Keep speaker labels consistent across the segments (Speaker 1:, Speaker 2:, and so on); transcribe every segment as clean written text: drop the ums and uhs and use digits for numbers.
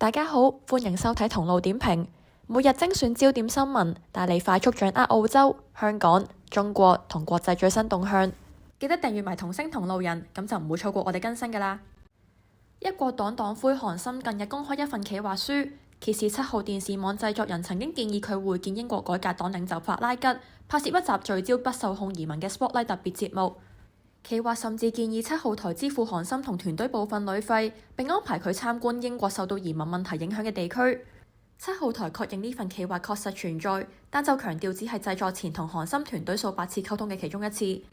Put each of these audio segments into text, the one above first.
Speaker 1: 大家好，歡迎收睇同路點評，每日精選焦點新聞，帶你快速掌握澳洲、香港、中國同國際最新動向。記得訂閱埋同聲同路人，咁就唔會錯過我哋更新㗎喇。一國黨黨魁韓森近日公開一份企劃書，揭示7號電視網製作人曾經建議佢會見英國改革黨領袖法拉吉，拍攝一集聚焦不受控移民嘅 Spotlight 特別節目。企劃甚至建議7號台支付韓森同團隊部分旅費，並安排佢參觀英國受到移民問題影響嘅地區。7號台確認呢份企劃確實存在，但就強調只係製作前同韓森團隊數百次溝通嘅其中一次。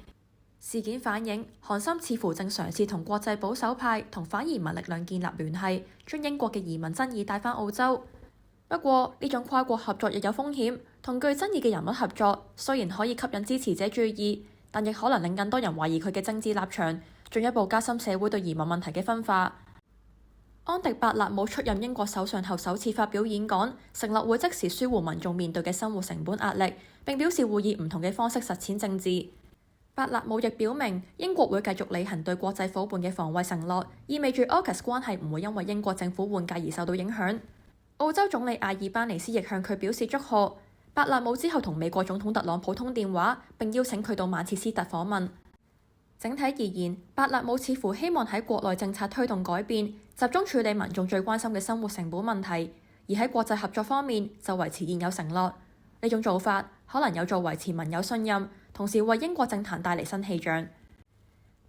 Speaker 1: 事件反映韓森似乎正嘗試同國際保守派同反移民力量建立聯繫，將英國嘅移民爭議帶返澳洲。不過呢種跨國合作亦有風險，同具爭議嘅人物合作雖然可以吸引支持者注意，但亦可能令更多人懷疑佢嘅政治立場，進一步加深社會對移民問題嘅分化。安迪伯勒姆出任英國首相後首次發表演講，承諾會即時舒緩民眾面對嘅生活成本壓力，並表示會以唔同嘅方式實踐政治。伯勒姆亦表明英國會繼續履行對國際夥伴嘅防衛承諾，意味住 AUKUS 關係唔會因為英國政府換屆而受到影響。澳洲總理阿爾班尼斯亦向佢表示祝賀。伯勒姆之後同美國總統特朗普通電話，並邀請佢到曼徹斯特訪問。整體而言，伯勒姆似乎希望喺國內政策推動改變，集中處理民眾最關心嘅生活成本問題，而喺國際合作方面就維持現有承諾。呢種做法可能有助維持民友信任，同時為英國政壇帶嚟新氣象。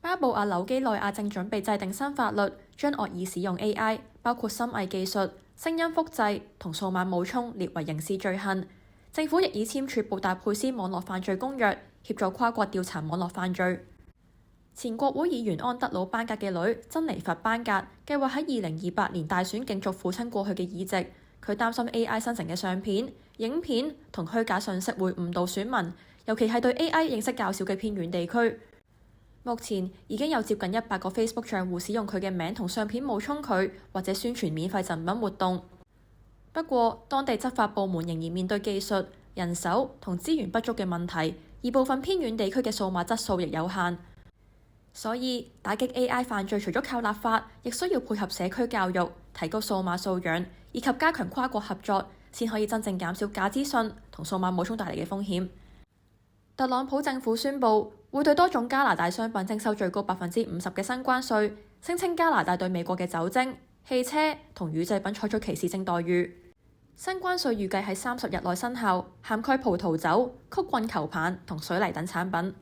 Speaker 1: 巴布亞紐幾內亞正準備制定新法律，將惡意使用 AI， 包括深偽技術、聲音複製同數碼冒充列為刑事罪行。政府亦已簽署布達佩斯網絡犯罪公約，協助跨國調查網絡犯罪。前國會議員安德魯班格嘅女珍妮佛班格計劃喺2028年大選競逐父親過去嘅議席。佢擔心 AI 生成嘅相片、影片同虛假信息會誤導選民，尤其係對 AI 認識較少嘅偏遠地區。目前已經有接近100個 Facebook 賬戶使用佢嘅名同相片冒充佢，或者宣傳免費贈品活動。不過，當地執法部門仍然面對技術、人手同資源不足嘅問題，而部分偏遠地區嘅數碼質素亦有限。所以，打擊 AI 犯罪除咗靠立法，亦需要配合社區教育、提高數碼素養，以及加強跨國合作，先可以真正減少假資訊同數碼冒充帶嚟嘅風險。特朗普政府宣布會對多種加拿大商品徵收最高50%嘅新關稅，聲稱加拿大對美國嘅酒精、汽車同乳製品採取歧視性待遇。新關稅預計喺30日內生效，涵蓋葡萄酒、曲棍球棒同水泥等產品。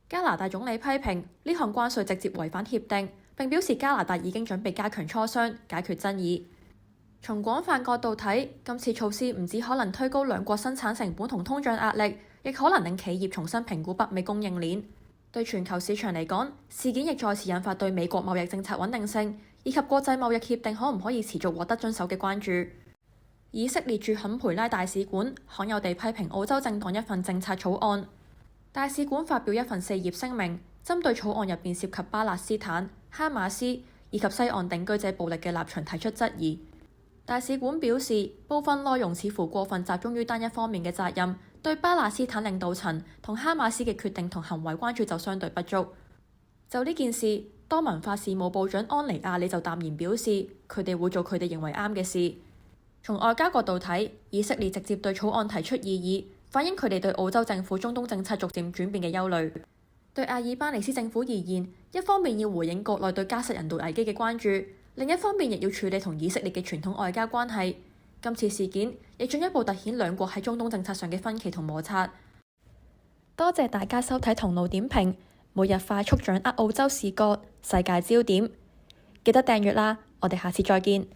Speaker 1: 加拿大總理批評呢項關稅直接違反協定，並表示加拿大已經準備加強磋商，解決爭議。從廣泛角度睇，今次措施唔止可能推高兩國生產成本同通脹壓力，亦可能令企業重新評估北美供應鏈。對全球市場嚟講，事件亦再次引發對美國貿易政策穩定性以及國際貿易協定可唔可以持續獲得遵守嘅關注。以色列駐坎培拉大使館罕有地批評澳洲政黨一份政策草案。大使館發表一份4頁聲明，針對草案入邊涉及巴勒斯坦、哈馬斯以及西岸定居者暴力嘅立場提出質疑。大使館表示，部分內容似乎過分集中於單一方面嘅責任，對巴勒斯坦領導層同哈馬斯嘅決定同行為關注就相對不足。就呢件事，多文化事務部長安妮亞里就淡然表示，佢哋會做佢哋認為啱嘅事。從外交角度睇，以色列直接對草案提出異議，反映佢哋對澳洲政府中東政策逐漸轉變嘅憂慮。對阿爾巴尼斯政府而言，一方面要回應國內對加沙人道危機嘅關注，另一方面亦要處理同以色列嘅傳統外交關係。今次事件亦進一步凸顯兩國喺中東政策上嘅分歧同摩擦。多謝大家收睇同路點評，每日快速掌握澳洲視角、世界焦點，記得訂閱啦！我哋下次再見。